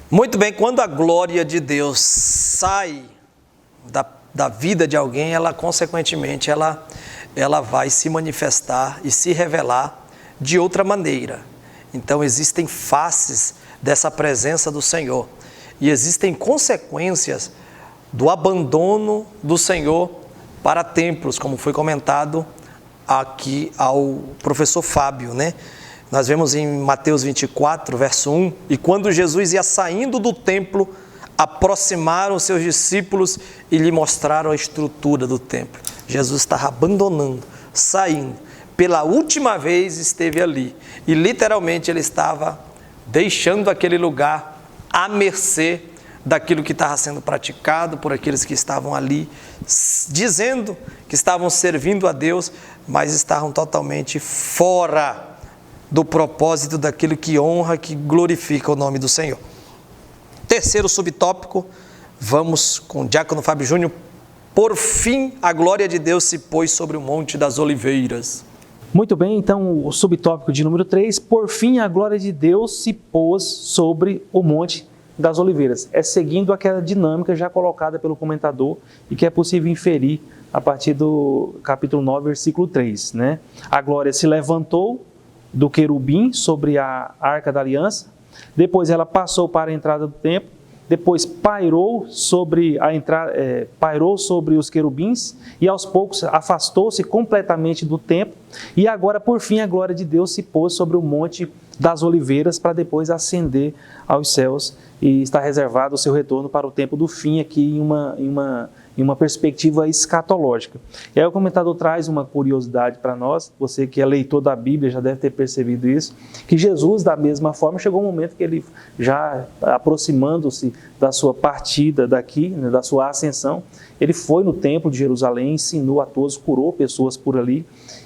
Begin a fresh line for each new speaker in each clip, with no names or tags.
Muito bem, quando a glória de Deus sai da vida de alguém, ela consequentemente ela vai se manifestar e se revelar de outra maneira. Então existem faces dessa presença do Senhor e existem consequências do abandono do Senhor para templos, como foi comentado aqui ao professor Fábio, né? Nós vemos em Mateus 24, verso 1, e quando Jesus ia saindo do templo, aproximaram os seus discípulos e lhe mostraram a estrutura do templo. Jesus estava abandonando, saindo. Pela última vez esteve ali. E literalmente ele estava deixando aquele lugar à mercê daquilo que estava sendo praticado por aqueles que estavam ali, dizendo que estavam servindo a Deus, mas estavam totalmente fora do propósito daquilo que honra, que glorifica o nome do Senhor. Terceiro subtópico, vamos com o diácono Fábio Júnior. Por fim, a glória de Deus se pôs sobre o Monte das Oliveiras.
Muito bem, então o subtópico de número 3, por fim a glória de Deus se pôs sobre o Monte das Oliveiras. É seguindo aquela dinâmica já colocada pelo comentador e que é possível inferir a partir do capítulo 9, versículo 3, né? A glória se levantou do querubim sobre a Arca da Aliança, depois ela passou para a entrada do templo, depois pairou sobre os querubins e aos poucos afastou-se completamente do templo e agora por fim a glória de Deus se pôs sobre o Monte das Oliveiras para depois ascender aos céus e está reservado o seu retorno para o tempo do fim aqui em uma perspectiva escatológica. E aí o comentador traz uma curiosidade para nós, você que é leitor da Bíblia já deve ter percebido isso, que Jesus, da mesma forma, chegou um momento que ele já aproximando-se da sua partida daqui, né, da sua ascensão, ele foi no templo de Jerusalém, ensinou a todos, curou pessoas por ali,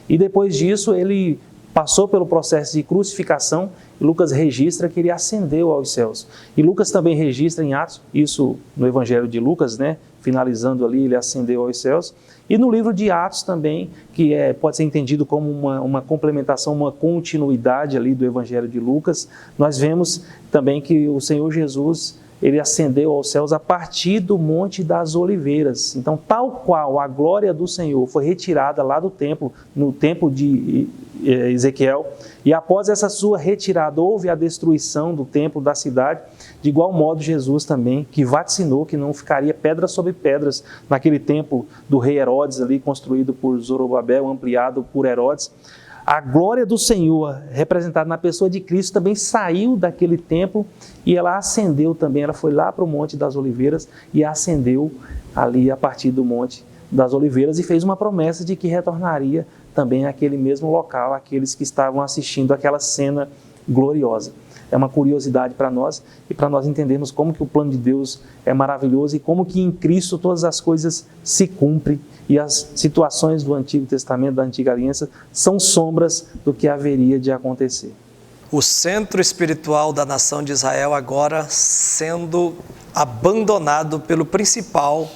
e depois disso ele passou pelo processo de crucificação e Lucas registra que ele ascendeu aos céus. E Lucas também registra em Atos, isso no Evangelho de Lucas, né? Finalizando ali, ele ascendeu aos céus. E no livro de Atos também, que pode ser entendido como uma complementação, uma continuidade ali do Evangelho de Lucas, nós vemos também que o Senhor Jesus, ele ascendeu aos céus a partir do Monte das Oliveiras. Então, tal qual a glória do Senhor foi retirada lá do templo, no templo de Ezequiel, e após essa sua retirada houve a destruição do templo, da cidade, de igual modo Jesus também, que vaticinou que não ficaria pedras sobre pedras naquele templo do rei Herodes ali, construído por Zorobabel, ampliado por Herodes. A glória do Senhor, representada na pessoa de Cristo, também saiu daquele templo e ela ascendeu também, ela foi lá para o Monte das Oliveiras e ascendeu ali a partir do Monte das Oliveiras e fez uma promessa de que retornaria também àquele mesmo local, aqueles que estavam assistindo aquela cena gloriosa. É uma curiosidade para nós e para nós entendermos como que o plano de Deus é maravilhoso e como que em Cristo todas as coisas se cumprem e as situações do Antigo Testamento, da Antiga Aliança, são sombras do que haveria de acontecer.
O centro espiritual da nação de Israel agora sendo abandonado pelo principal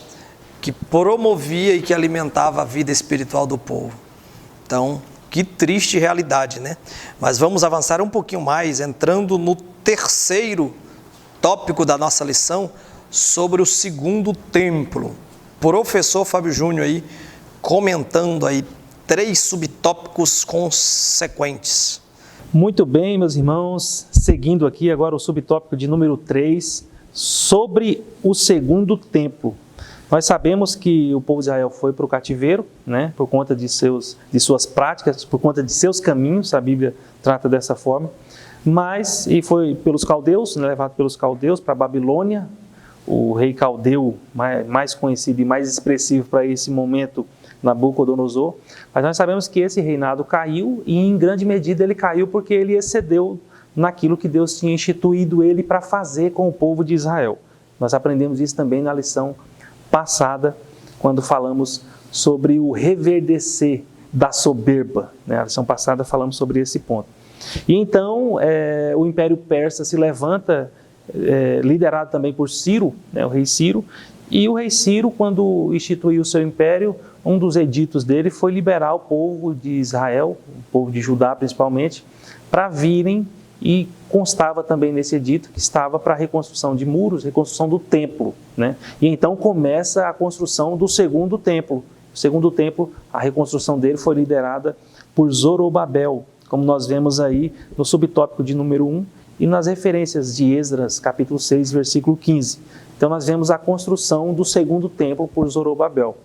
que promovia e que alimentava a vida espiritual do povo. Então, que triste realidade, né? Mas vamos avançar um pouquinho mais, entrando no terceiro tópico da nossa lição, sobre o segundo templo. Professor Fábio Júnior aí, comentando aí 3 subtópicos consequentes.
Muito bem, meus irmãos, seguindo aqui agora o subtópico de número 3, sobre o segundo templo. Nós sabemos que o povo de Israel foi para o cativeiro, né, por conta de suas práticas, por conta de seus caminhos, a Bíblia trata dessa forma, e foi pelos caldeus, né, levado pelos caldeus para a Babilônia, o rei caldeu mais conhecido e mais expressivo para esse momento, Nabucodonosor. Mas nós sabemos que esse reinado caiu e em grande medida ele caiu porque ele excedeu naquilo que Deus tinha instituído ele para fazer com o povo de Israel. Nós aprendemos isso também na lição passada, quando falamos sobre o reverdecer da soberba. Né? Na lição passada falamos sobre esse ponto. E então o Império Persa se levanta, liderado também por Ciro, né, o rei Ciro, e o rei Ciro, quando instituiu o seu império, um dos editos dele foi liberar o povo de Israel, o povo de Judá principalmente, para virem e constava também nesse edito que estava para a reconstrução de muros, reconstrução do templo, né? E então começa a construção do segundo templo. O segundo templo, a reconstrução dele foi liderada por Zorobabel, como nós vemos aí no subtópico de número 1 e nas referências de Esdras, capítulo 6, versículo 15. Então nós vemos a construção do segundo templo por Zorobabel.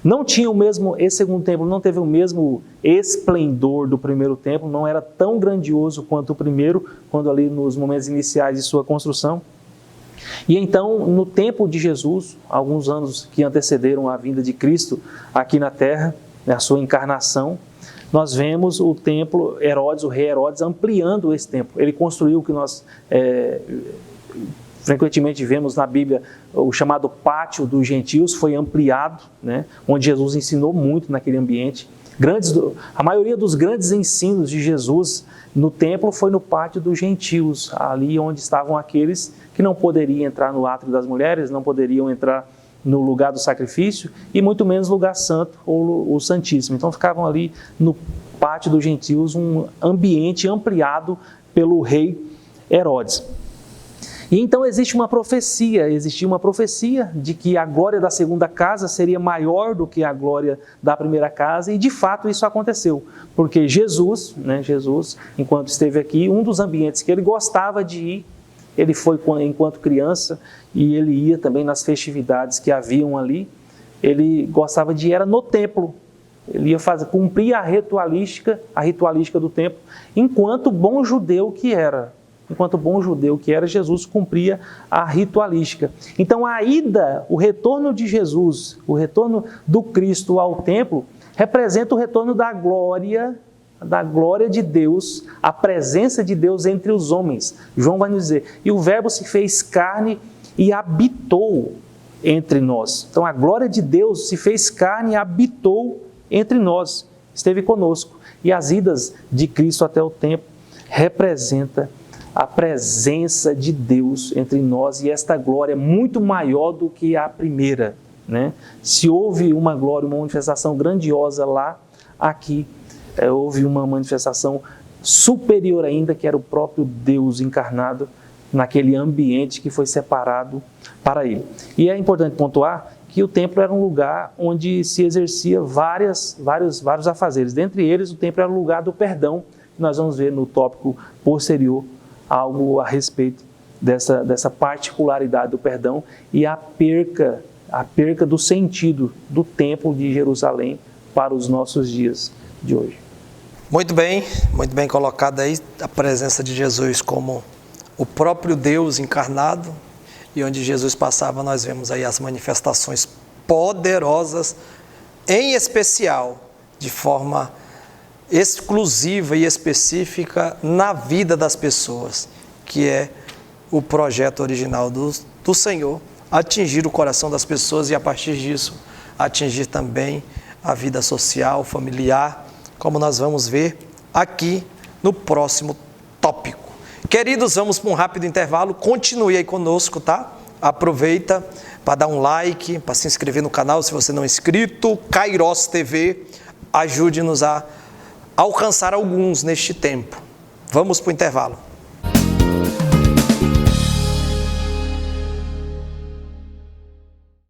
Não tinha o mesmo, esse segundo templo não teve o mesmo esplendor do primeiro templo, não era tão grandioso quanto o primeiro, quando ali nos momentos iniciais de sua construção. E então, no tempo de Jesus, alguns anos que antecederam a vinda de Cristo aqui na terra, a sua encarnação, nós vemos o templo Herodes, o rei Herodes, ampliando esse templo. Ele construiu o que nós frequentemente vemos na Bíblia, o chamado Pátio dos Gentios, foi ampliado, né, onde Jesus ensinou muito naquele ambiente. A maioria dos grandes ensinos de Jesus no templo foi no Pátio dos Gentios, ali onde estavam aqueles que não poderiam entrar no átrio das mulheres, não poderiam entrar no lugar do sacrifício e muito menos lugar santo ou o Santíssimo. Então ficavam ali no Pátio dos Gentios, um ambiente ampliado pelo rei Herodes. E então existia uma profecia de que a glória da segunda casa seria maior do que a glória da primeira casa, e de fato isso aconteceu, porque Jesus, enquanto esteve aqui, um dos ambientes que ele gostava de ir, ele foi enquanto criança, e ele ia também nas festividades que haviam ali, ele gostava de ir era no templo, ele ia cumprir a ritualística do templo, enquanto bom judeu que era. Jesus cumpria a ritualística. Então o retorno de Jesus, o retorno do Cristo ao templo, representa o retorno da glória de Deus, a presença de Deus entre os homens. João vai nos dizer, e o Verbo se fez carne e habitou entre nós. Então a glória de Deus se fez carne e habitou entre nós, esteve conosco. E as idas de Cristo até o templo representa a presença de Deus entre nós, e esta glória é muito maior do que a primeira, né? Se houve uma glória, uma manifestação grandiosa lá, aqui houve uma manifestação superior ainda, que era o próprio Deus encarnado naquele ambiente que foi separado para ele. E é importante pontuar que o templo era um lugar onde se exercia vários afazeres. Dentre eles, o templo era o lugar do perdão, que nós vamos ver no tópico posterior, algo a respeito dessa particularidade do perdão e a perca do sentido do templo de Jerusalém para os nossos dias de hoje.
Muito bem colocado aí a presença de Jesus como o próprio Deus encarnado, e onde Jesus passava nós vemos aí as manifestações poderosas, em especial, de forma exclusiva e específica na vida das pessoas, que é o projeto original do Senhor, atingir o coração das pessoas e a partir disso atingir também a vida social, familiar, como nós vamos ver aqui no próximo tópico. Queridos, vamos para um rápido intervalo, continue aí conosco, tá? Aproveita para dar um like, para se inscrever no canal se você não é inscrito, Kairos TV, ajude-nos a alcançar alguns neste tempo. Vamos para o intervalo.